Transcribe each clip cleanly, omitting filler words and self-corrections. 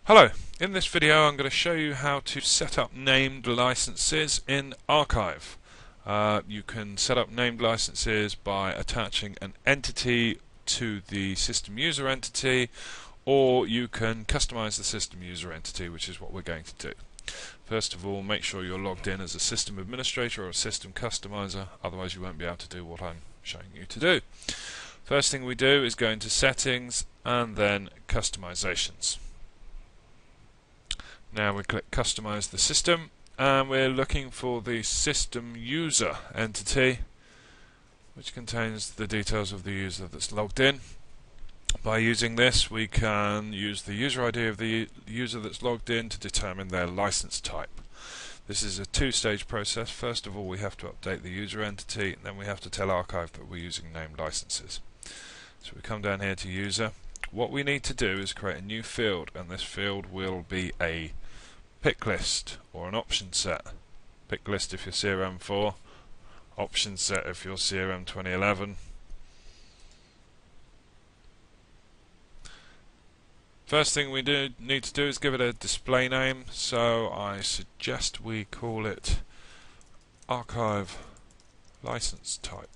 Hello, in this video I'm going to show you how to set up named licenses in Archive. You can set up named licenses by attaching an entity to the system user entity, or you can customize the system user entity, which is what we're going to do. First of all, make sure you're logged in as a system administrator or a system customizer, otherwise you won't be able to do what I'm showing you to do. First thing we do is go into settings and then customizations. Now we click customize the system and we're looking for the system user entity, which contains the details of the user that's logged in. By using this, we can use the user ID of the user that's logged in to determine their license type. This is a two-stage process. First of all, we have to update the user entity, and then we have to tell Archive that we're using named licenses. So we come down here to user. What we need to do is create a new field, and this field will be a pick list or an option set. Pick list if you're CRM4, option set if you're CRM 2011. First thing we need to do is give it a display name, so I suggest we call it Archive License Type.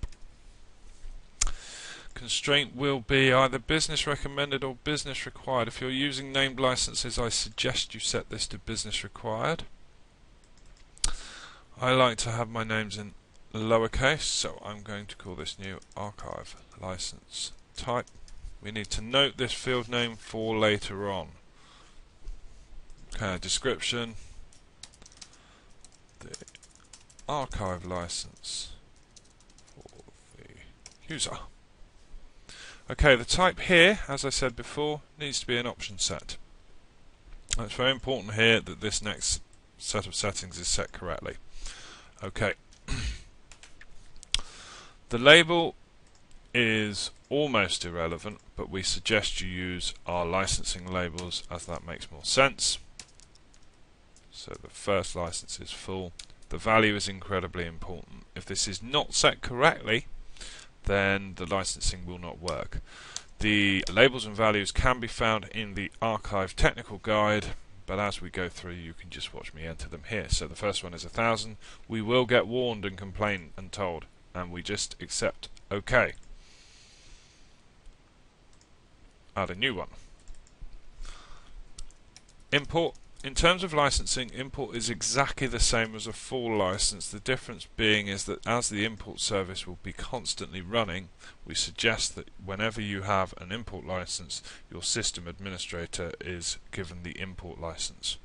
Constraint will be either business recommended or business required. If you're using named licenses, I suggest you set this to business required. I like to have my names in lowercase, so I'm going to call this new Archive License Type. We need to note this field name for later on. Okay, description, the archive license for the user. Okay, the type here, as I said before, needs to be an option set. It's very important here that this next set of settings is set correctly. Okay. The label is almost irrelevant, but we suggest you use our licensing labels as that makes more sense. So the first license is full. The value is incredibly important. If this is not set correctly, then the licensing will not work. The labels and values can be found in the Archive technical guide, but as we go through you can just watch me enter them here. So the first one is 1000. We will get warned and complain and told, and we just accept OK. Add a new one. Import. In terms of licensing, import is exactly the same as a full license. The difference being is that as the import service will be constantly running, we suggest that whenever you have an import license, your system administrator is given the import license.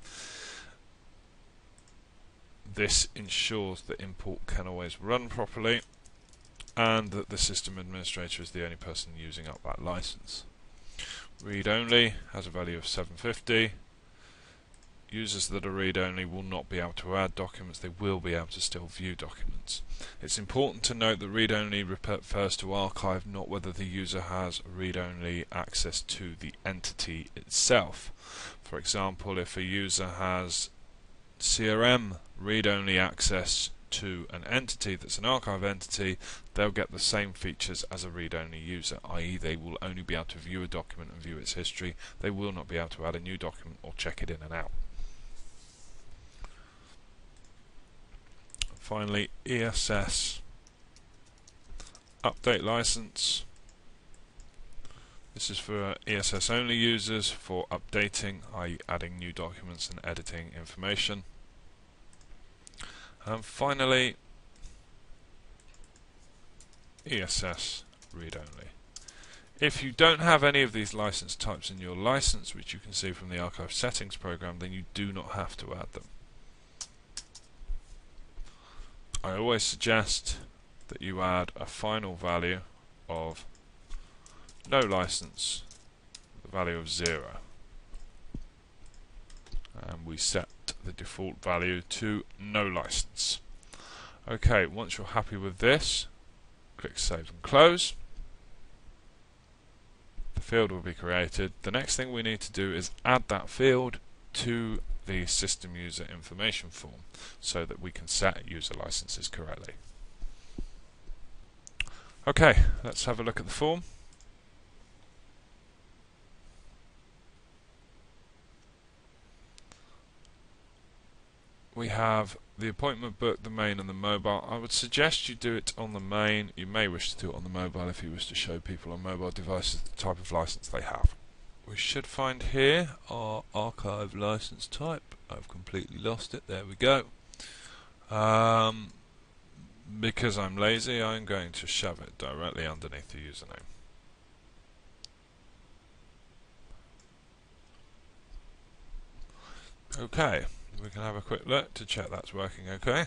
This ensures that import can always run properly and that the system administrator is the only person using up that license. Read only has a value of 750. Users that are read-only will not be able to add documents, they will be able to still view documents. It's important to note that read-only refers to Archive, not whether the user has read-only access to the entity itself. For example, if a user has CRM read-only access to an entity that's an Archive entity, they'll get the same features as a read-only user, i.e. they will only be able to view a document and view its history. They will not be able to add a new document or check it in and out. Finally, ESS update license. This is for ESS only users for updating, i.e. adding new documents and editing information. And finally, ESS read only. If you don't have any of these license types in your license, which you can see from the Archive settings program, then you do not have to add them. I always suggest that you add a final value of no license, the value of 0. And we set the default value to no license. Okay, once you're happy with this, click Save and Close. The field will be created. The next thing we need to do is add that field to the system user information form so that we can set user licenses correctly. Okay, let's have a look at the form. we have the appointment book, the main and the mobile. I would suggest you do it on the main. You may wish to do it on the mobile if you wish to show people on mobile devices the type of license they have. We should find here our archive license type. I've completely lost it. There we go. Because I'm lazy, I'm going to shove it directly underneath the username. Okay, we can have a quick look to check that's working okay. You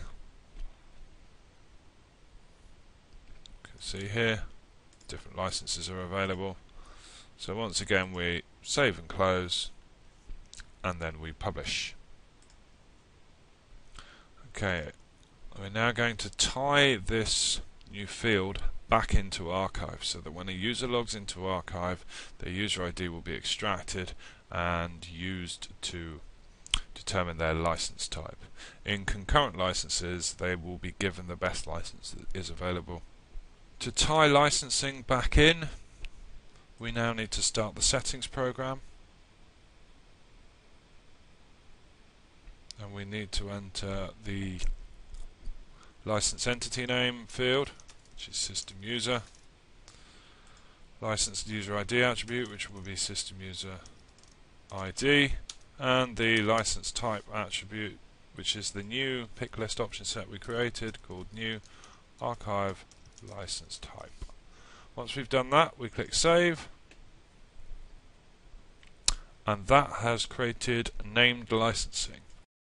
can see here, different licenses are available. So once again we save and close, and then we publish. Okay, we're now going to tie this new field back into archive so that when a user logs into archive, their user ID will be extracted and used to determine their license type. In concurrent licenses, they will be given the best license that is available. To tie licensing back in, we now need to start the settings program, and we need to enter the license entity name field, which is system user, licensed user ID attribute, which will be system user ID, and the license type attribute, which is the new pick list option set we created called new archive license type. Once we've done that, we click save, and that has created named licensing.